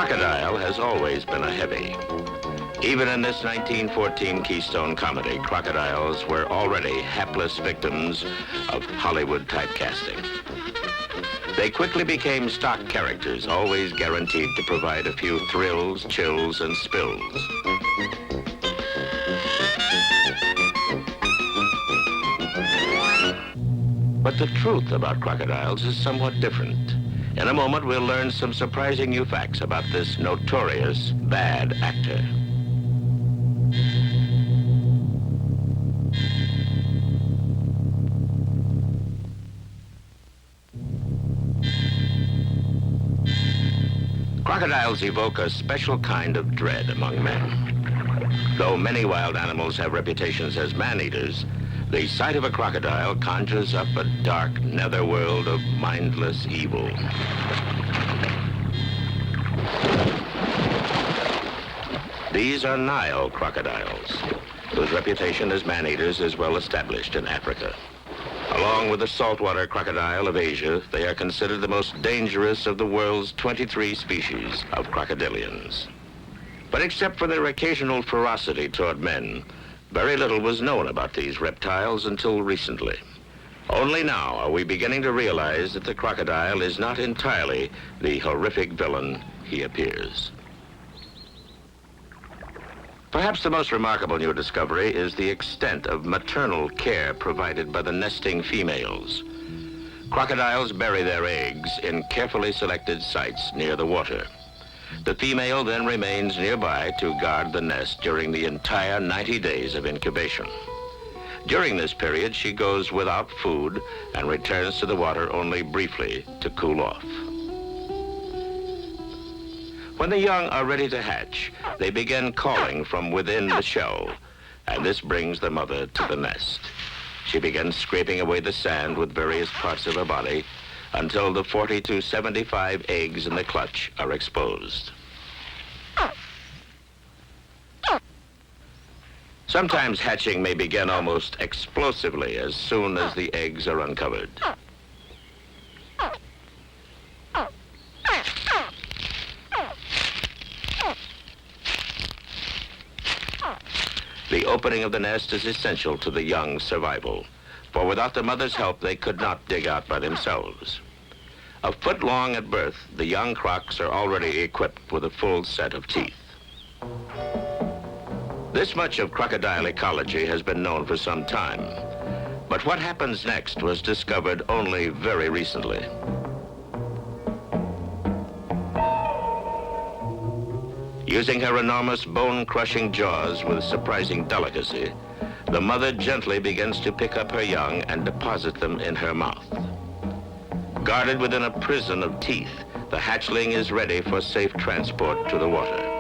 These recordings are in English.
Crocodile has always been a heavy. Even in this 1914 Keystone comedy, crocodiles were already hapless victims of Hollywood typecasting. They quickly became stock characters, always guaranteed to provide a few thrills, chills, and spills. But the truth about crocodiles is somewhat different. In a moment, we'll learn some surprising new facts about this notorious bad actor. Crocodiles evoke a special kind of dread among men. Though many wild animals have reputations as man-eaters, the sight of a crocodile conjures up a dark netherworld of mindless evil. These are Nile crocodiles, whose reputation as man-eaters is well established in Afrika. Along with the saltwater crocodile of Asia, they are considered the most dangerous of the world's 23 species of crocodilians. But except for their occasional ferocity toward men, very little was known about these reptiles until recently. Only now are we beginning to realize that the crocodile is not entirely the horrific villain he appears. Perhaps the most remarkable new discovery is the extent of maternal care provided by the nesting females. Crocodiles bury their eggs in carefully selected sites near the water. The female then remains nearby to guard the nest during the entire 90 days of incubation. During this period, she goes without food and returns to the water only briefly to cool off. When the young are ready to hatch, they begin calling from within the shell, and this brings the mother to the nest. She begins scraping away the sand with various parts of her body until the 40 to 75 eggs in the clutch are exposed. Sometimes hatching may begin almost explosively as soon as the eggs are uncovered. The opening of the nest is essential to the young's survival, for without the mother's help, they could not dig out by themselves. A foot long at birth, the young crocs are already equipped with a full set of teeth. This much of crocodile ecology has been known for some time, but what happens next was discovered only very recently. Using her enormous bone-crushing jaws with surprising delicacy, the mother gently begins to pick up her young and deposit them in her mouth. Guarded within a prison of teeth, the hatchling is ready for safe transport to the water.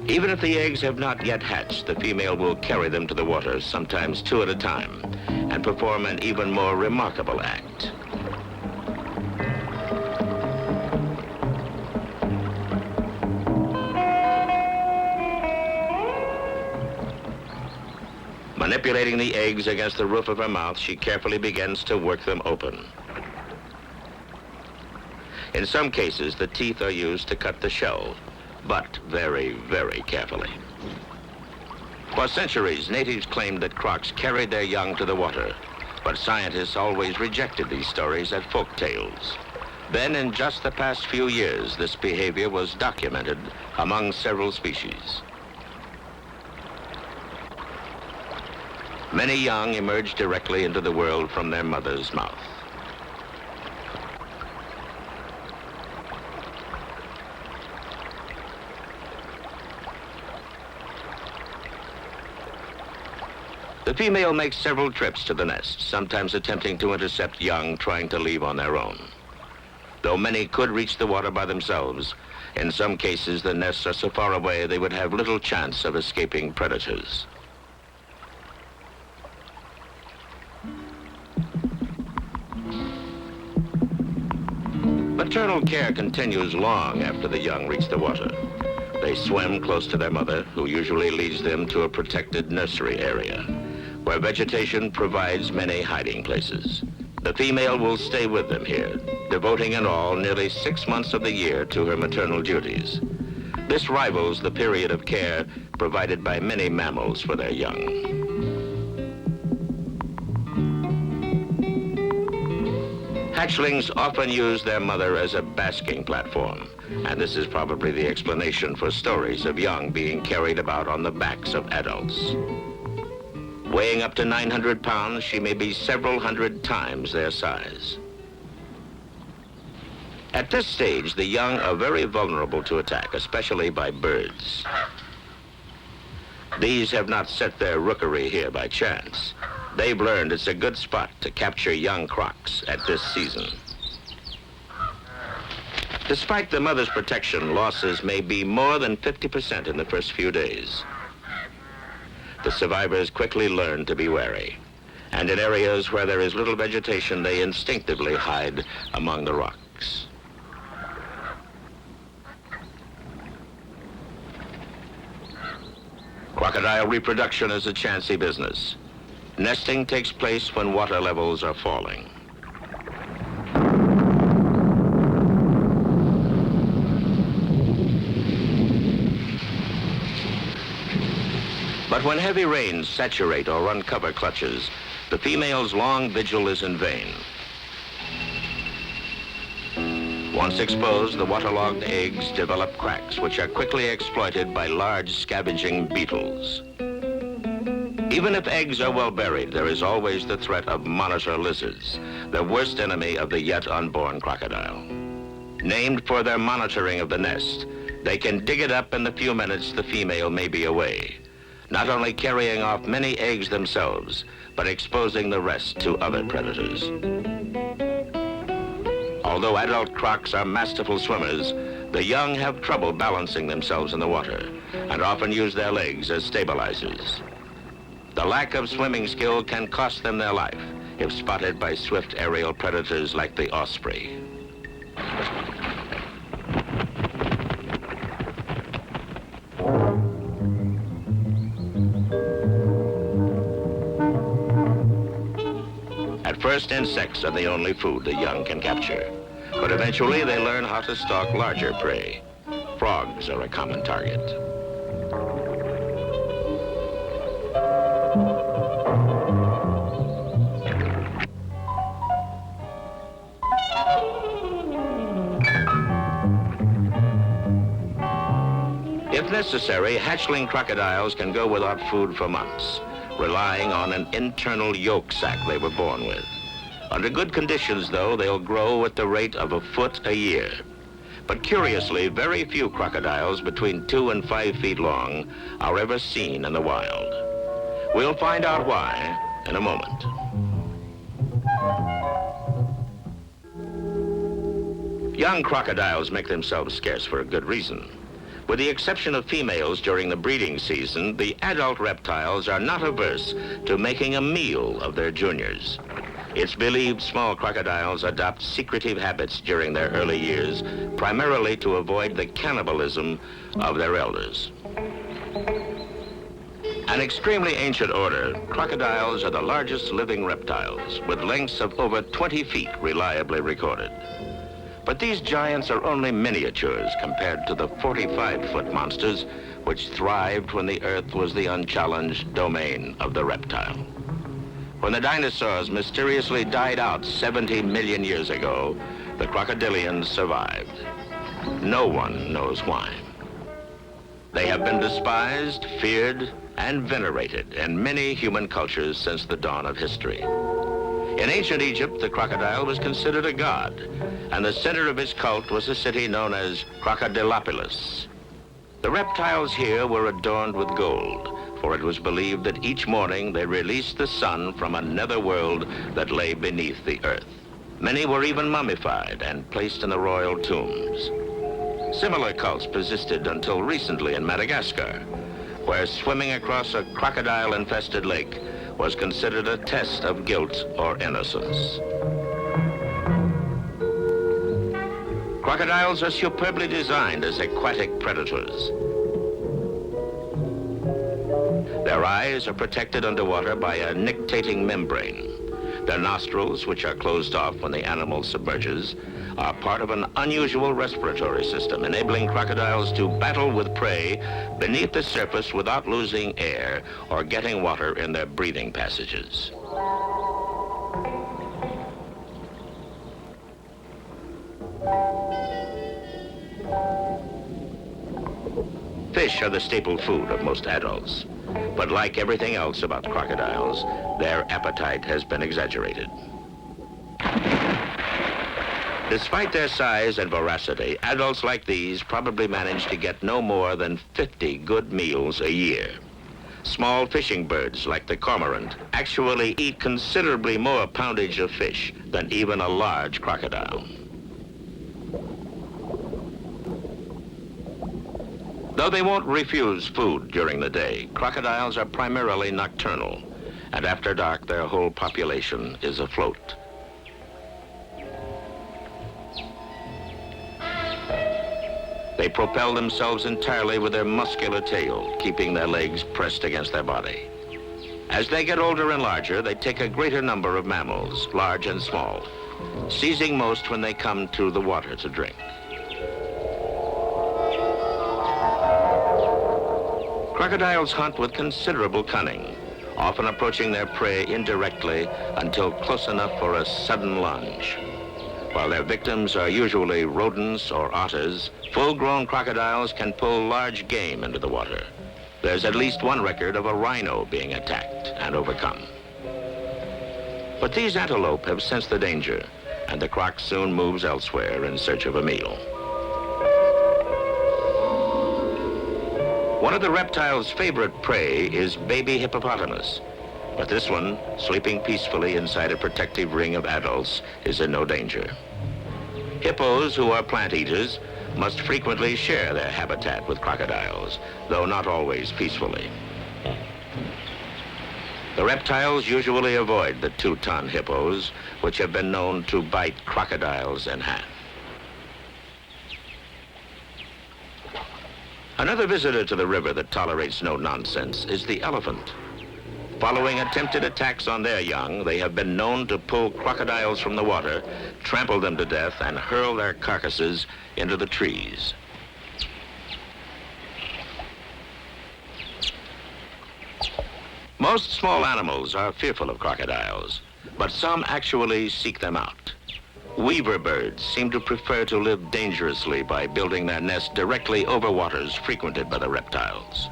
Even if the eggs have not yet hatched, the female will carry them to the water, sometimes two at a time, and perform an even more remarkable act. Manipulating the eggs against the roof of her mouth, she carefully begins to work them open. In some cases, the teeth are used to cut the shell, but very, very carefully. For centuries, natives claimed that crocs carried their young to the water, but scientists always rejected these stories as folk tales. Then, in just the past few years, this behavior was documented among several species. Many young emerge directly into the world from their mother's mouth. The female makes several trips to the nest, sometimes attempting to intercept young trying to leave on their own. Though many could reach the water by themselves, in some cases the nests are so far away they would have little chance of escaping predators. But Maternal care continues long after the young reach the water. They swim close to their mother, who usually leads them to a protected nursery area, where vegetation provides many hiding places. The female will stay with them here, devoting in all nearly 6 months of the year to her maternal duties. This rivals the period of care provided by many mammals for their young. Hatchlings often use their mother as a basking platform, and this is probably the explanation for stories of young being carried about on the backs of adults. Weighing up to 900 pounds, she may be several hundred times their size. At this stage, the young are very vulnerable to attack, especially by birds. These have not set their rookery here by chance. They've learned it's a good spot to capture young crocs at this season. Despite the mother's protection, losses may be more than 50% in the first few days. The survivors quickly learn to be wary, and in areas where there is little vegetation, they instinctively hide among the rocks. Crocodile reproduction is a chancy business. Nesting takes place when water levels are falling. But when heavy rains saturate or uncover clutches, the female's long vigil is in vain. Once exposed, the waterlogged eggs develop cracks, which are quickly exploited by large scavenging beetles. Even if eggs are well buried, there is always the threat of monitor lizards, the worst enemy of the yet unborn crocodile. Named for their monitoring of the nest, they can dig it up in the few minutes the female may be away, not only carrying off many eggs themselves, but exposing the rest to other predators. Although adult crocs are masterful swimmers, the young have trouble balancing themselves in the water and often use their legs as stabilizers. The lack of swimming skill can cost them their life if spotted by swift aerial predators like the osprey. At first, insects are the only food the young can capture, but eventually they learn how to stalk larger prey. Frogs are a common target. If necessary, hatchling crocodiles can go without food for months, relying on an internal yolk sac they were born with. Under good conditions, though, they'll grow at the rate of a foot a year. But curiously, very few crocodiles between 2 and 5 feet long are ever seen in the wild. We'll find out why in a moment. Young crocodiles make themselves scarce for a good reason. With the exception of females during the breeding season, the adult reptiles are not averse to making a meal of their juniors. It's believed small crocodiles adopt secretive habits during their early years, primarily to avoid the cannibalism of their elders. An extremely ancient order, crocodiles are the largest living reptiles, with lengths of over 20 feet reliably recorded. But these giants are only miniatures compared to the 45-foot monsters which thrived when the Earth was the unchallenged domain of the reptile. When the dinosaurs mysteriously died out 70 million years ago, the Krokodillen survived. No one knows why. They have been despised, feared, and venerated in many human cultures since the dawn of history. In ancient Egypt, the crocodile was considered a god, and the center of its cult was a city known as Crocodilopolis. The reptiles here were adorned with gold, for it was believed that each morning they released the sun from a netherworld that lay beneath the earth. Many were even mummified and placed in the royal tombs. Similar cults persisted until recently in Madagascar, where swimming across a crocodile-infested lake was considered a test of guilt or innocence. Crocodiles are superbly designed as aquatic predators. Their eyes are protected underwater by a nictating membrane. Their nostrils, which are closed off when the animal submerges, are part of an unusual respiratory system, enabling crocodiles to battle with prey beneath the surface without losing air or getting water in their breathing passages. Fish are the staple food of most adults, but like everything else about crocodiles, their appetite has been exaggerated. Despite their size and voracity, adults like these probably manage to get no more than 50 good meals a year. Small fishing birds like the cormorant actually eat considerably more poundage of fish than even a large crocodile. Though they won't refuse food during the day, crocodiles are primarily nocturnal, and after dark their whole population is afloat. They propel themselves entirely with their muscular tail, keeping their legs pressed against their body. As they get older and larger, they take a greater number of mammals, large and small, seizing most when they come to the water to drink. Crocodiles hunt with considerable cunning, often approaching their prey indirectly until close enough for a sudden lunge. While their victims are usually rodents or otters, full-grown crocodiles can pull large game into the water. There's at least one record of a rhino being attacked and overcome. But these antelope have sensed the danger, and the croc soon moves elsewhere in search of a meal. One of the reptile's favorite prey is baby hippopotamus, but this one, sleeping peacefully inside a protective ring of adults, is in no danger. Hippos, who are plant eaters, must frequently share their habitat with crocodiles, though not always peacefully. The reptiles usually avoid the 2-ton hippos, which have been known to bite crocodiles in half. Another visitor to the river that tolerates no nonsense is the elephant. Following attempted attacks on their young, they have been known to pull crocodiles from the water, trample them to death, and hurl their carcasses into the trees. Most small animals are fearful of crocodiles, but some actually seek them out. Weaver birds seem to prefer to live dangerously by building their nest directly over waters frequented by the reptiles.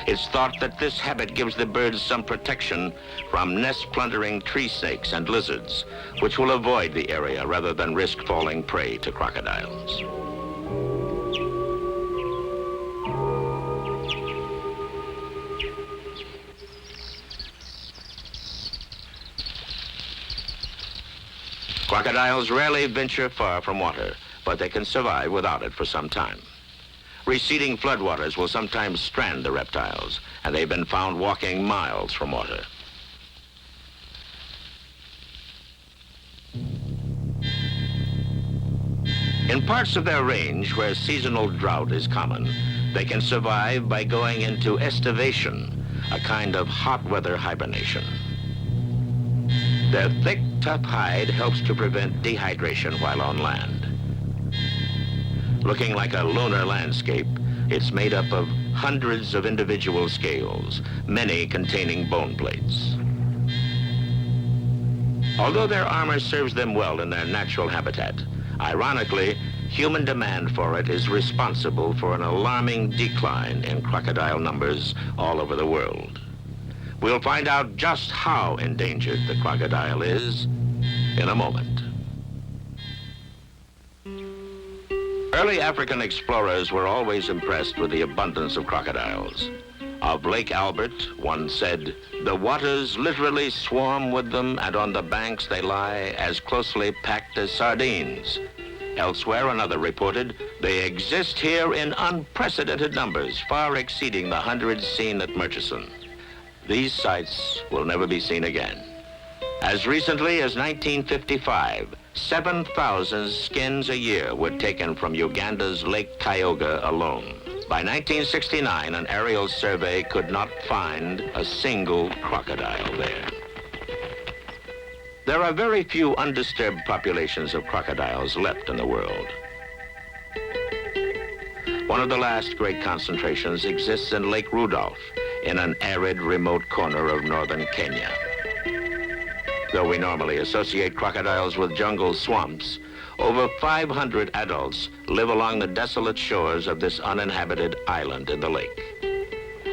It's thought that this habit gives the birds some protection from nest-plundering tree snakes and lizards, which will avoid the area rather than risk falling prey to crocodiles. Crocodiles rarely venture far from water, but they can survive without it for some time. Receding floodwaters will sometimes strand the reptiles, and they've been found walking miles from water. In parts of their range where seasonal drought is common, they can survive by going into estivation, a kind of hot weather hibernation. Their thick, tough hide helps to prevent dehydration while on land. Looking like a lunar landscape, it's made up of hundreds of individual scales, many containing bone plates. Although their armor serves them well in their natural habitat, ironically, human demand for it is responsible for an alarming decline in crocodile numbers all over the world. We'll find out just how endangered the crocodile is in a moment. Early African explorers were always impressed with the abundance of crocodiles. Of Lake Albert, one said, "The waters literally swarm with them, and on the banks they lie as closely packed as sardines." Elsewhere, another reported, "They exist here in unprecedented numbers, far exceeding the hundreds seen at Murchison." These sights will never be seen again. As recently as 1955, 7,000 skins a year were taken from Uganda's Lake Kyoga alone. By 1969, an aerial survey could not find a single crocodile there. There are very few undisturbed populations of crocodiles left in the world. One of the last great concentrations exists in Lake Rudolph, in an arid, remote corner of northern Kenya. Though we normally associate crocodiles with jungle swamps, over 500 adults live along the desolate shores of this uninhabited island in the lake.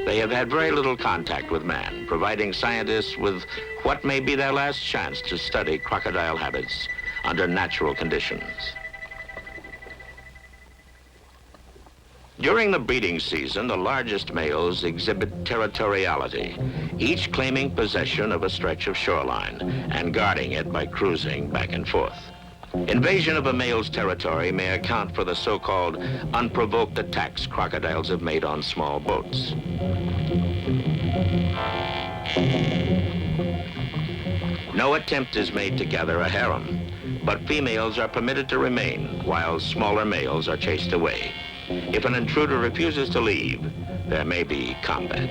They have had very little contact with man, providing scientists with what may be their last chance to study crocodile habits under natural conditions. During the breeding season, the largest males exhibit territoriality, each claiming possession of a stretch of shoreline and guarding it by cruising back and forth. Invasion of a male's territory may account for the so-called unprovoked attacks crocodiles have made on small boats. No attempt is made to gather a harem, but females are permitted to remain while smaller males are chased away. If an intruder refuses to leave, there may be combat.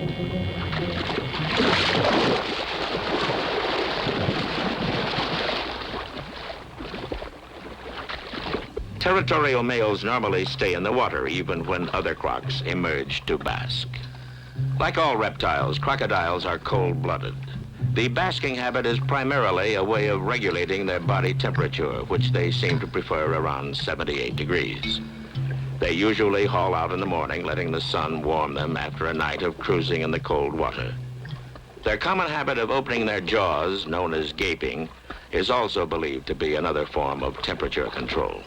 Territorial males normally stay in the water even when other crocs emerge to bask. Like all reptiles, crocodiles are cold-blooded. The basking habit is primarily a way of regulating their body temperature, which they seem to prefer around 78 degrees. They usually haul out in the morning, letting the sun warm them after a night of cruising in the cold water. Their common habit of opening their jaws, known as gaping, is also believed to be another form of temperature control.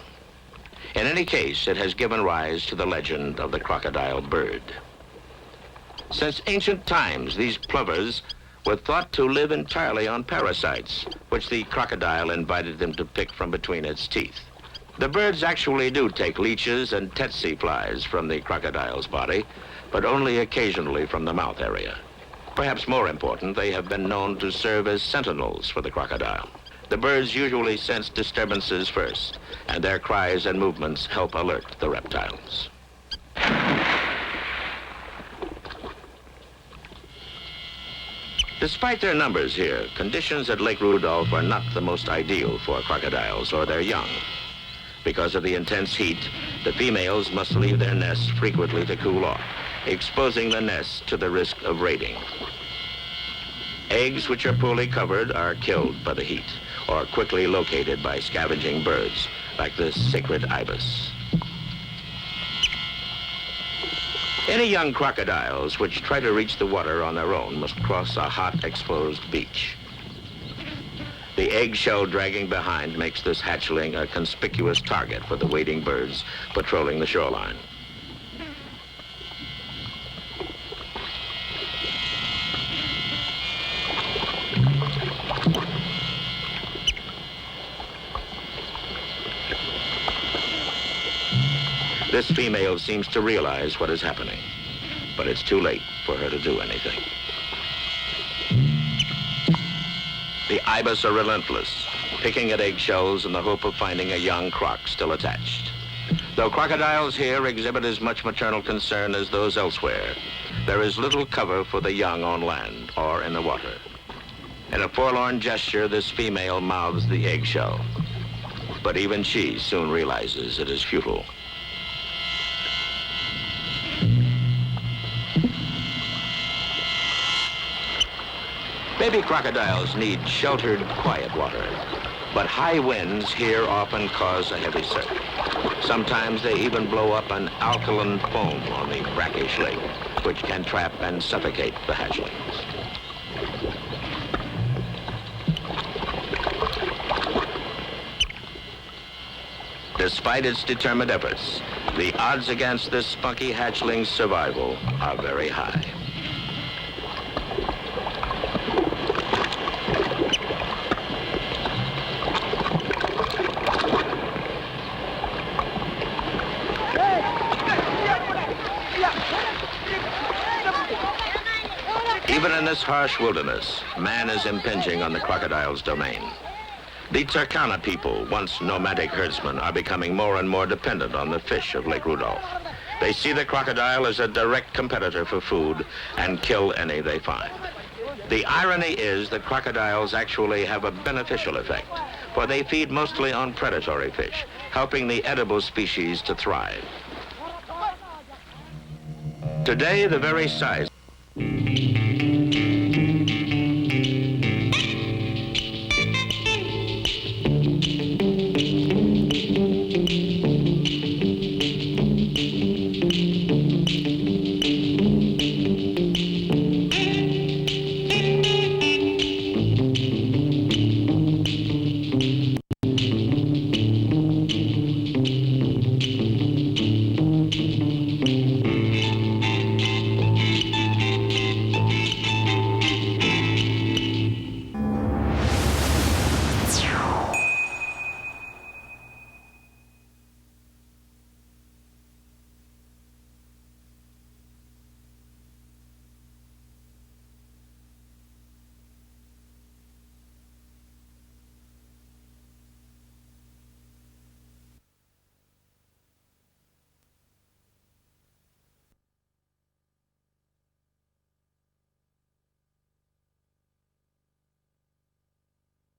In any case, it has given rise to the legend of the crocodile bird. Since ancient times, these plovers were thought to live entirely on parasites, which the crocodile invited them to pick from between its teeth. The birds actually do take leeches and tsetse flies from the crocodile's body, but only occasionally from the mouth area. Perhaps more important, they have been known to serve as sentinels for the crocodile. The birds usually sense disturbances first, and their cries and movements help alert the reptiles. Despite their numbers here, conditions at Lake Rudolph are not the most ideal for crocodiles or their young. Because of the intense heat, the females must leave their nests frequently to cool off, exposing the nests to the risk of raiding. Eggs which are poorly covered are killed by the heat, or quickly located by scavenging birds, like this sacred ibis. Any young crocodiles which try to reach the water on their own must cross a hot, exposed beach. The eggshell dragging behind makes this hatchling a conspicuous target for the wading birds patrolling the shoreline. This female seems to realize what is happening, but it's too late for her to do anything. The ibis are relentless, picking at eggshells in the hope of finding a young croc still attached. Though crocodiles here exhibit as much maternal concern as those elsewhere, there is little cover for the young on land or in the water. In a forlorn gesture, this female mouths the eggshell, but even she soon realizes it is futile. Baby crocodiles need sheltered, quiet water, but high winds here often cause a heavy surf. Sometimes they even blow up an alkaline foam on the brackish lake, which can trap and suffocate the hatchlings. Despite its determined efforts, the odds against this spunky hatchling's survival are very high. Even in this harsh wilderness, man is impinging on the crocodile's domain. The Turkana people, once nomadic herdsmen, are becoming more and more dependent on the fish of Lake Rudolph. They see the crocodile as a direct competitor for food and kill any they find. The irony is that crocodiles actually have a beneficial effect, for they feed mostly on predatory fish, helping the edible species to thrive. Today, the very size